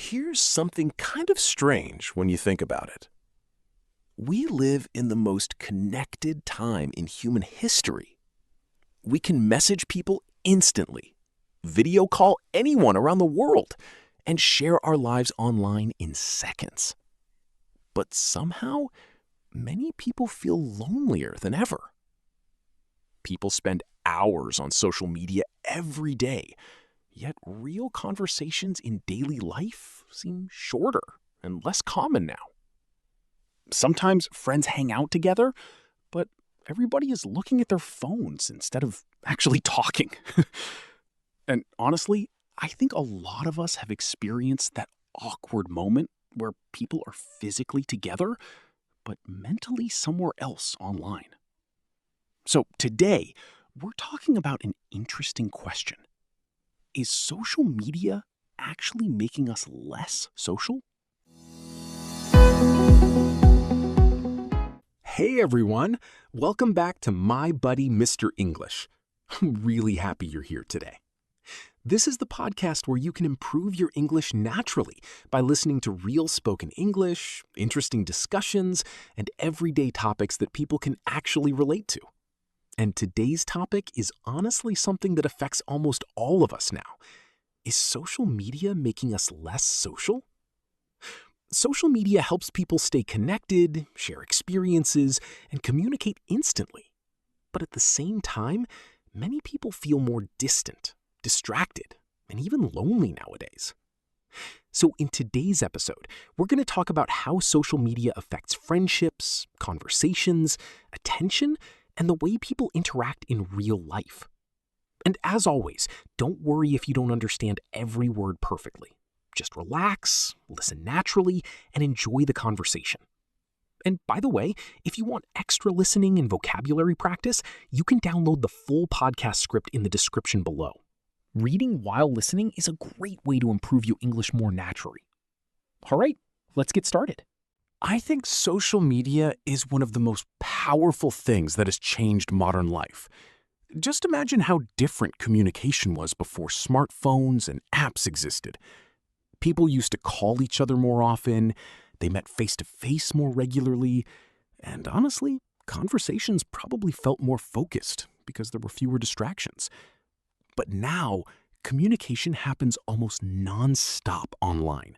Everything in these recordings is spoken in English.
Here's something kind of strange when you think about it. We live in the most connected time in human history. We can message people instantly, video call anyone around the world, and share our lives online in seconds. But somehow, many people feel lonelier than ever. People spend hours on social media every day, yet real conversations in daily life seem shorter and less common now. Sometimes friends hang out together, but everybody is looking at their phones instead of actually talking. And honestly, I think a lot of us have experienced that awkward moment where people are physically together, but mentally somewhere else online. So today, we're talking about an interesting question. Is social media actually making us less social? Hey everyone, welcome back to My Buddy Mr. English. I'm really happy you're here today. This is the podcast where you can improve your English naturally by listening to real spoken English, interesting discussions, and everyday topics that people can actually relate to. And today's topic is honestly something that affects almost all of us now. Is social media making us less social? Social media helps people stay connected, share experiences, and communicate instantly. But at the same time, many people feel more distant, distracted, and even lonely nowadays. So in today's episode, we're going to talk about how social media affects friendships, conversations, attention, and the way people interact in real life. And as always, don't worry if you don't understand every word perfectly. Just relax, listen naturally, and enjoy the conversation. And by the way, if you want extra listening and vocabulary practice, you can download the full podcast script in the description below. Reading while listening is a great way to improve your English more naturally. All right, let's get started. I think social media is one of the most powerful things that has changed modern life. Just imagine how different communication was before smartphones and apps existed. People used to call each other more often, they met face-to-face more regularly, and honestly, conversations probably felt more focused because there were fewer distractions. But now, communication happens almost non-stop online.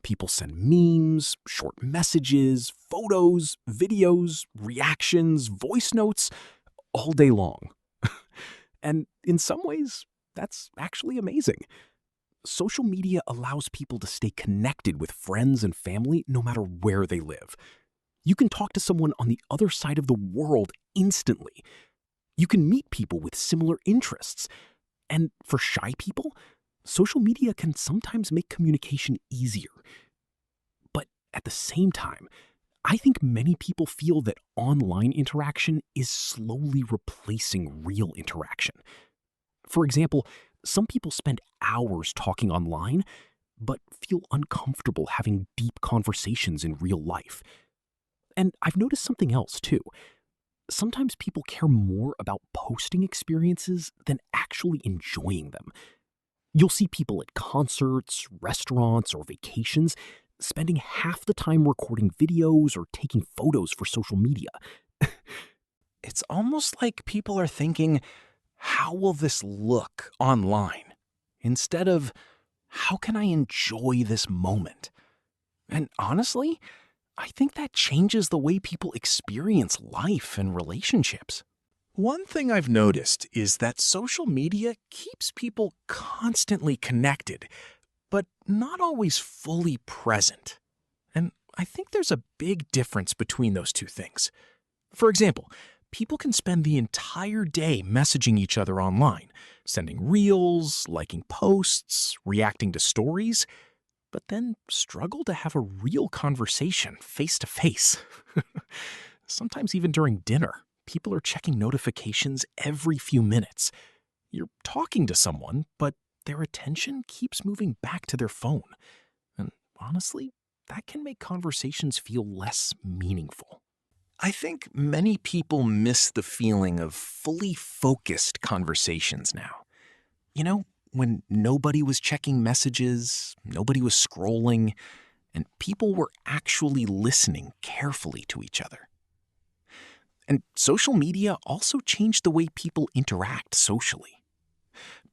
People send memes, short messages, photos, videos, reactions, voice notes, all day long. And in some ways, that's actually amazing. Social media allows people to stay connected with friends and family no matter where they live. You can talk to someone on the other side of the world instantly. You can meet people with similar interests. And for shy people, social media can sometimes make communication easier. But at the same time, I think many people feel that online interaction is slowly replacing real interaction. For example, some people spend hours talking online, but feel uncomfortable having deep conversations in real life. And I've noticed something else too. Sometimes people care more about posting experiences than actually enjoying them. You'll see people at concerts, restaurants, or vacations spending half the time recording videos or taking photos for social media. It's almost like people are thinking, how will this look online? Instead of, how can I enjoy this moment? And honestly, I think that changes the way people experience life and relationships. One thing I've noticed is that social media keeps people constantly connected, but not always fully present. And I think there's a big difference between those two things. For example, people can spend the entire day messaging each other online, sending reels, liking posts, reacting to stories, but then struggle to have a real conversation face to face. Sometimes even during dinner, people are checking notifications every few minutes. You're talking to someone, but their attention keeps moving back to their phone. And honestly, that can make conversations feel less meaningful. I think many people miss the feeling of fully focused conversations now. You know, when nobody was checking messages, nobody was scrolling, and people were actually listening carefully to each other. And social media also changed the way people interact socially.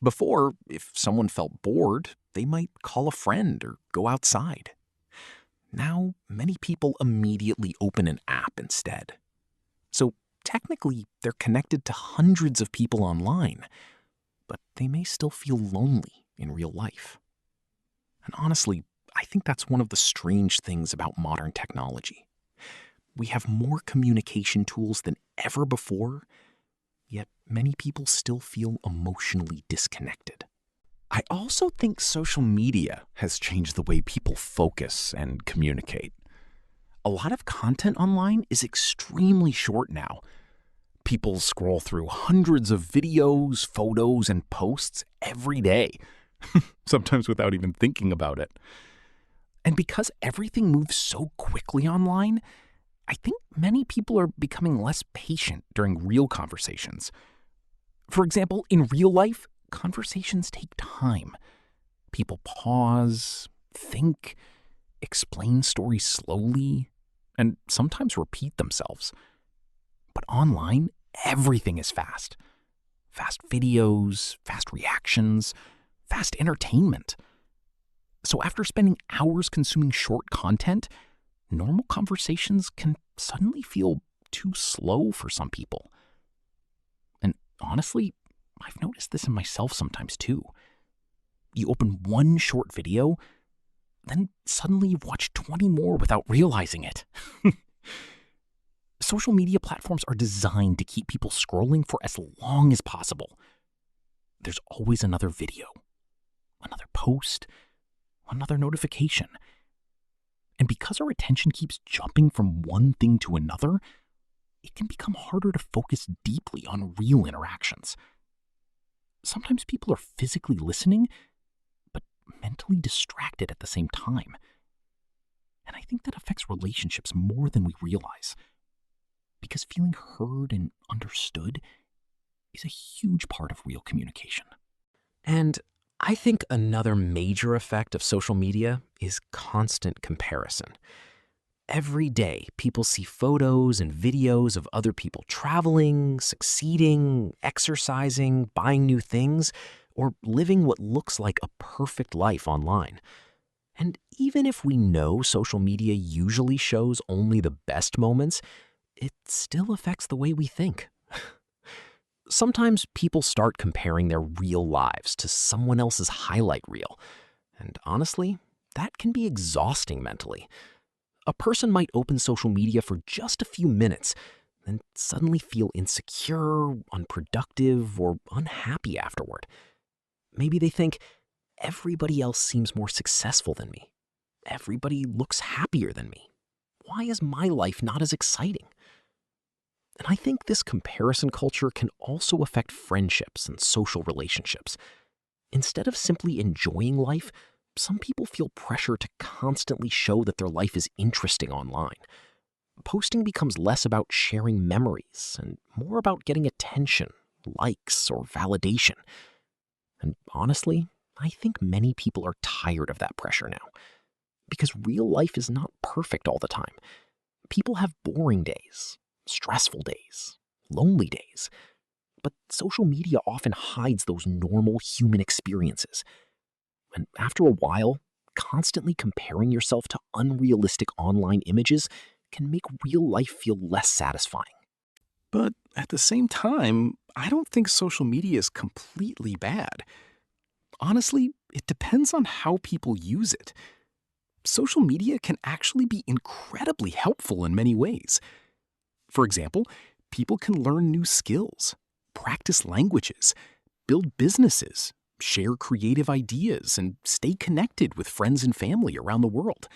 Before, if someone felt bored, they might call a friend or go outside. Now, many people immediately open an app instead. So technically, they're connected to hundreds of people online, but they may still feel lonely in real life. And honestly, I think that's one of the strange things about modern technology. We have more communication tools than ever before, yet many people still feel emotionally disconnected. I also think social media has changed the way people focus and communicate. A lot of content online is extremely short now. People scroll through hundreds of videos, photos, and posts every day, sometimes without even thinking about it. And because everything moves so quickly online, I think many people are becoming less patient during real conversations. For example, in real life, conversations take time. People pause, think, explain stories slowly, and sometimes repeat themselves. But online, everything is fast. Fast videos, fast reactions, fast entertainment. So after spending hours consuming short content, normal conversations can suddenly feel too slow for some people. And honestly, I've noticed this in myself sometimes too. You open one short video, then suddenly you've watched 20 more without realizing it. Social media platforms are designed to keep people scrolling for as long as possible. There's always another video, another post, another notification. And because our attention keeps jumping from one thing to another, it can become harder to focus deeply on real interactions. Sometimes people are physically listening, but mentally distracted at the same time. And I think that affects relationships more than we realize. Because feeling heard and understood is a huge part of real communication. And I think another major effect of social media is constant comparison. Every day, people see photos and videos of other people traveling, succeeding, exercising, buying new things, or living what looks like a perfect life online. And even if we know social media usually shows only the best moments, it still affects the way we think. Sometimes people start comparing their real lives to someone else's highlight reel. And honestly, that can be exhausting mentally. A person might open social media for just a few minutes, then suddenly feel insecure, unproductive, or unhappy afterward. Maybe they think, everybody else seems more successful than me. Everybody looks happier than me. Why is my life not as exciting? And I think this comparison culture can also affect friendships and social relationships. Instead of simply enjoying life, some people feel pressure to constantly show that their life is interesting online. Posting becomes less about sharing memories and more about getting attention, likes, or validation. And honestly, I think many people are tired of that pressure now. Because real life is not perfect all the time. People have boring days, stressful days, lonely days. But social media often hides those normal human experiences. And after a while, constantly comparing yourself to unrealistic online images can make real life feel less satisfying. But at the same time, I don't think social media is completely bad. Honestly, it depends on how people use it. Social media can actually be incredibly helpful in many ways. For example, people can learn new skills, practice languages, build businesses, share creative ideas, and stay connected with friends and family around the world.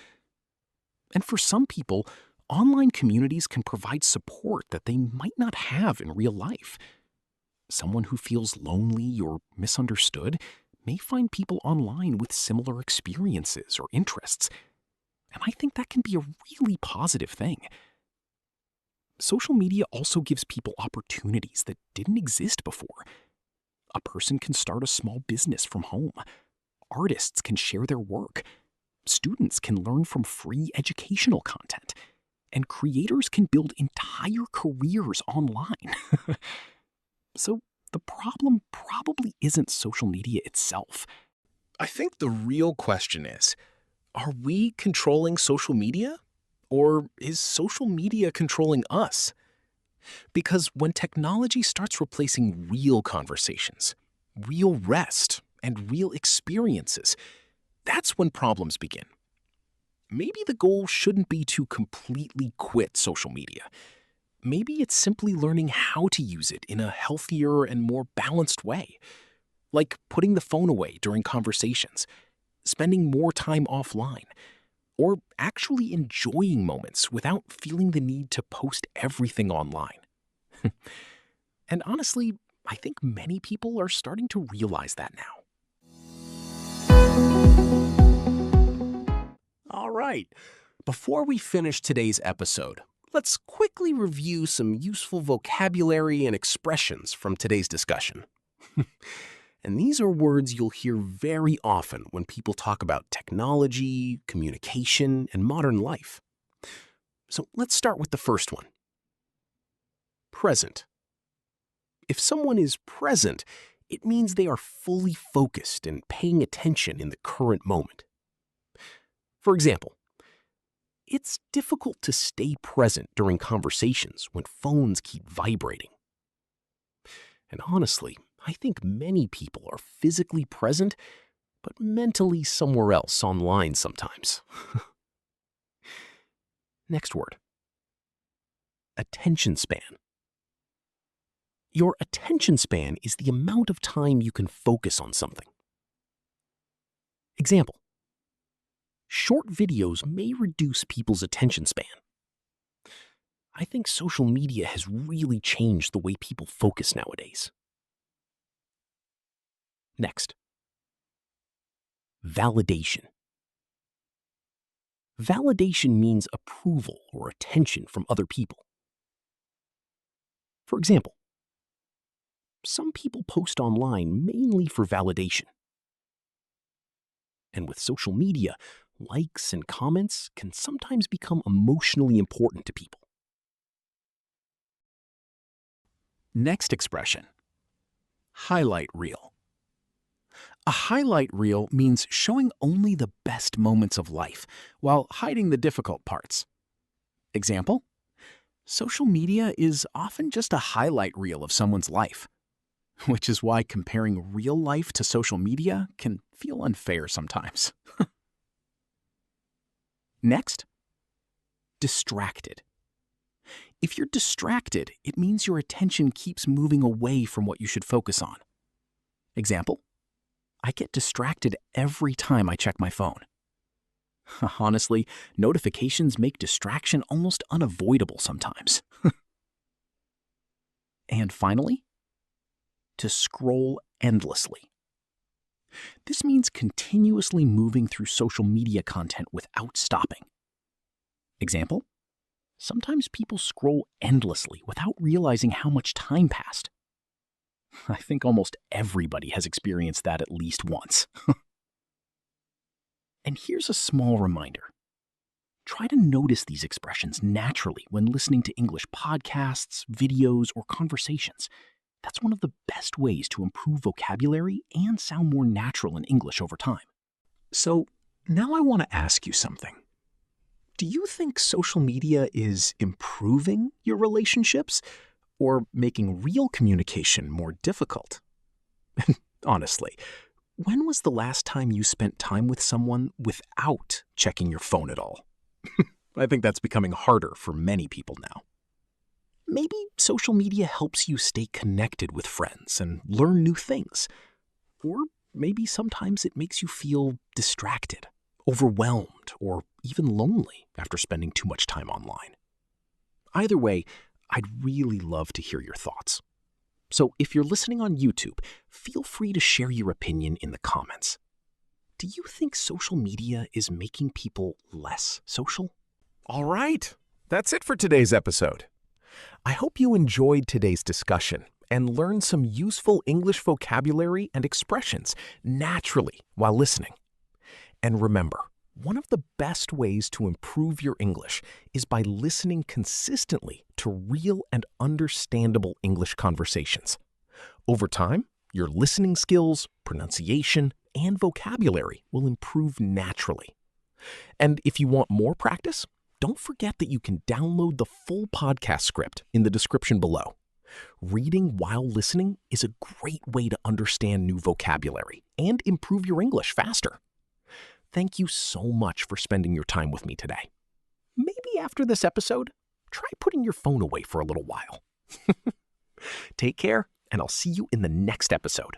And for some people, online communities can provide support that they might not have in real life. Someone who feels lonely or misunderstood may find people online with similar experiences or interests. And I think that can be a really positive thing. Social media also gives people opportunities that didn't exist before. A person can start a small business from home. Artists can share their work. Students can learn from free educational content. And creators can build entire careers online. So the problem probably isn't social media itself. I think the real question is, are we controlling social media? Or is social media controlling us? Because when technology starts replacing real conversations, real rest, and real experiences, that's when problems begin. Maybe the goal shouldn't be to completely quit social media. Maybe it's simply learning how to use it in a healthier and more balanced way. Like putting the phone away during conversations, spending more time offline, or actually enjoying moments without feeling the need to post everything online. And honestly, I think many people are starting to realize that now. All right, before we finish today's episode, let's quickly review some useful vocabulary and expressions from today's discussion. And these are words you'll hear very often when people talk about technology, communication, and modern life. So let's start with the first one. Present. If someone is present, it means they are fully focused and paying attention in the current moment. For example, it's difficult to stay present during conversations when phones keep vibrating. And honestly, I think many people are physically present, but mentally somewhere else online sometimes. Next word. Attention span. Your attention span is the amount of time you can focus on something. Example. Short videos may reduce people's attention span. I think social media has really changed the way people focus nowadays. Next. Validation. Validation means approval or attention from other people. For example, some people post online mainly for validation. And with social media, likes and comments can sometimes become emotionally important to people. Next expression. Highlight reel. A highlight reel means showing only the best moments of life while hiding the difficult parts. Example? Social media is often just a highlight reel of someone's life, which is why comparing real life to social media can feel unfair sometimes. Next, distracted. If you're distracted, it means your attention keeps moving away from what you should focus on. Example? I get distracted every time I check my phone. Honestly, notifications make distraction almost unavoidable sometimes. And finally, to scroll endlessly. This means continuously moving through social media content without stopping. Example? Sometimes people scroll endlessly without realizing how much time passed. I think almost everybody has experienced that at least once. And here's a small reminder. Try to notice these expressions naturally when listening to English podcasts, videos, or conversations. That's one of the best ways to improve vocabulary and sound more natural in English over time. So, now I want to ask you something. Do you think social media is improving your relationships or making real communication more difficult? Honestly, when was the last time you spent time with someone without checking your phone at all? I think that's becoming harder for many people now. Maybe social media helps you stay connected with friends and learn new things. Or maybe sometimes it makes you feel distracted, overwhelmed, or even lonely after spending too much time online. Either way, I'd really love to hear your thoughts. So if you're listening on YouTube, feel free to share your opinion in the comments. Do you think social media is making people less social? All right, that's it for today's episode. I hope you enjoyed today's discussion and learn some useful English vocabulary and expressions naturally while listening. And remember, one of the best ways to improve your English is by listening consistently to real and understandable English conversations. Over time, your listening skills, pronunciation, and vocabulary will improve naturally. And if you want more practice, don't forget that you can download the full podcast script in the description below. Reading while listening is a great way to understand new vocabulary and improve your English faster. Thank you so much for spending your time with me today. Maybe after this episode, try putting your phone away for a little while. Take care, and I'll see you in the next episode.